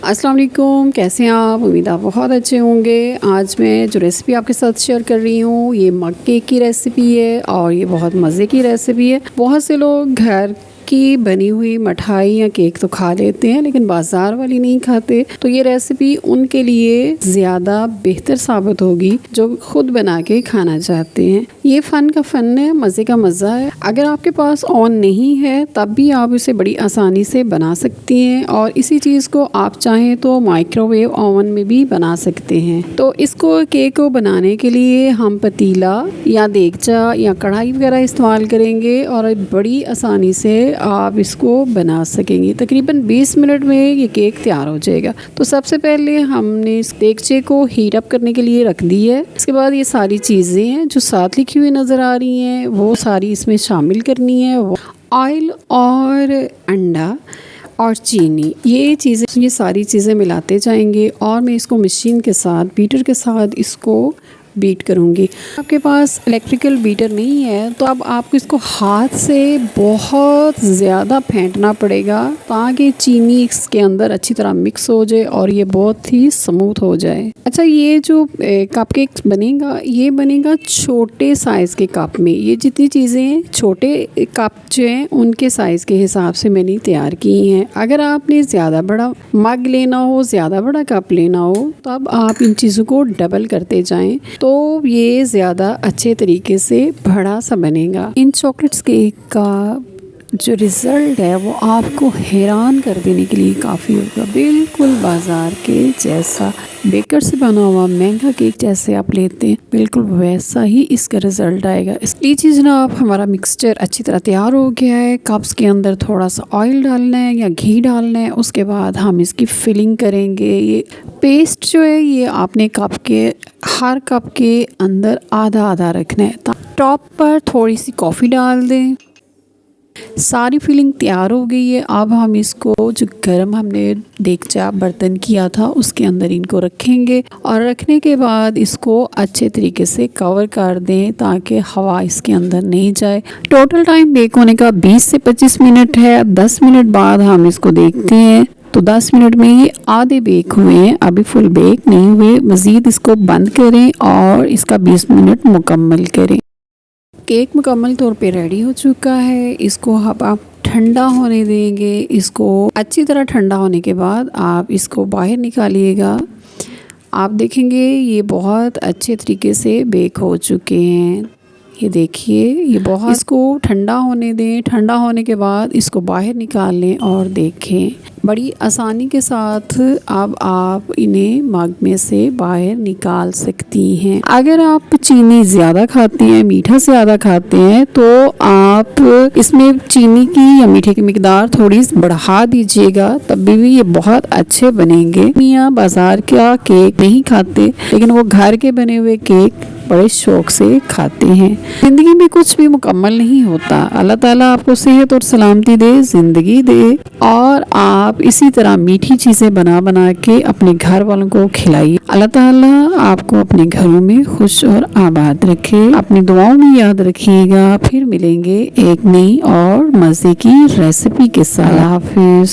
अस्सलाम वालेकुम, कैसे हैं आप? उम्मीद आप बहुत अच्छे होंगे। आज मैं जो रेसिपी आपके साथ शेयर कर रही हूँ ये मग केक की रेसिपी है और ये बहुत मज़े की रेसिपी है। बहुत से लोग घर की बनी हुई मिठाई या केक तो खा लेते हैं लेकिन बाज़ार वाली नहीं खाते, तो ये रेसिपी उनके लिए ज़्यादा बेहतर साबित होगी जो खुद बना के खाना चाहते हैं। ये फ़न का फ़न है, मज़े का मज़ा है। अगर आपके पास ओवन नहीं है तब भी आप इसे बड़ी आसानी से बना सकती हैं और इसी चीज़ को आप चाहें तो माइक्रोवेव ओवन में भी बना सकते हैं। तो इसको केक को बनाने के लिए हम पतीला या देगचा या कढ़ाई वगैरह इस्तेमाल करेंगे और बड़ी आसानी से आप इसको बना सकेंगे। तकरीबन 20 मिनट में ये केक तैयार हो जाएगा। तो सबसे पहले हमने इस देगचे को हीट अप करने के लिए रख दी है। इसके बाद ये सारी चीज़ें हैं जो साथ लिखी हुई नज़र आ रही हैं वो सारी इसमें शामिल करनी है। ऑयल और अंडा और चीनी, ये सारी चीज़ें मिलाते जाएंगे और मैं इसको मशीन के साथ बीटर के साथ इसको बीट करूँगी। आपके पास इलेक्ट्रिकल बीटर नहीं है तो अब आपको इसको हाथ से बहुत ज़्यादा फेंटना पड़ेगा ताकि चीनी इसके अंदर अच्छी तरह मिक्स हो जाए और ये बहुत ही स्मूथ हो जाए। अच्छा, ये जो कपकेक बनेगा ये बनेगा छोटे साइज़ के कप में। ये जितनी चीज़ें छोटे कप जो हैं उनके साइज़ के हिसाब से मैंने तैयार की हैं। अगर आपने ज़्यादा बड़ा मग लेना हो, ज़्यादा बड़ा कप लेना हो तब आप इन चीज़ों को डबल करते जाएं तो ये ज़्यादा अच्छे तरीके से बड़ा सा बनेगा। इन चॉकलेट्स केक का जो रिज़ल्ट है वो आपको हैरान कर देने के लिए काफ़ी होगा। बिल्कुल बाज़ार के जैसा, बेकर से बना हुआ महंगा केक जैसे आप लेते हैं बिल्कुल वैसा ही इसका रिज़ल्ट आएगा। लीजिए जनाब, हमारा मिक्सचर अच्छी तरह तैयार हो गया है। कप्स के अंदर थोड़ा सा ऑयल डालना है या घी डालना है। उसके बाद हम इसकी फिलिंग करेंगे। ये पेस्ट जो है ये आपने हर कप के अंदर आधा आधा रखना है। टॉप पर थोड़ी सी कॉफ़ी डाल दें। सारी फिलिंग तैयार हो गई है। अब हम इसको जो गरम हमने देगचा बर्तन किया था उसके अंदर इनको रखेंगे और रखने के बाद इसको अच्छे तरीके से कवर कर दें ताकि हवा इसके अंदर नहीं जाए। टोटल टाइम बेक होने का 20 से 25 मिनट है। 10 मिनट बाद हम इसको देखते हैं तो 10 मिनट में ये आधे बेक हुए हैं, अभी फुल बेक नहीं हुए। मज़ीद इसको बंद करें और इसका 20 मिनट मुकम्मल करें। केक मुकम्मल तौर पे रेडी हो चुका है। इसको अब आप ठंडा होने देंगे। इसको अच्छी तरह ठंडा होने के बाद आप इसको बाहर निकालिएगा। आप देखेंगे ये बहुत अच्छे तरीके से बेक हो चुके हैं। ये देखिए, ये बहुत, इसको ठंडा होने दें। ठंडा होने के बाद इसको बाहर निकाल लें और देखें बड़ी आसानी के साथ अब आप इन्हें मग में से बाहर निकाल सकती हैं। अगर आप चीनी ज़्यादा खाते हैं, मीठा ज़्यादा खाते हैं तो आप इसमें चीनी की या मीठे की मिकदार थोड़ी बढ़ा दीजिएगा, तब भी ये बहुत अच्छे बनेंगे। मियाँ बाज़ार का केक नहीं खाते लेकिन वो घर के बने हुए केक बड़े शौक से खाते हैं। ज़िंदगी में कुछ भी मुकम्मल नहीं होता। अल्लाह ताला आपको सेहत और सलामती दे, ज़िंदगी दे और आप इसी तरह मीठी चीज़ें बना बना के अपने घर वालों को खिलाइए। अल्लाह ताला आपको अपने घरों में खुश और आबाद रखे। अपनी दुआओं में याद रखिएगा। फिर मिलेंगे एक नई और मज़े की रेसिपी के साथ। हाफिज़।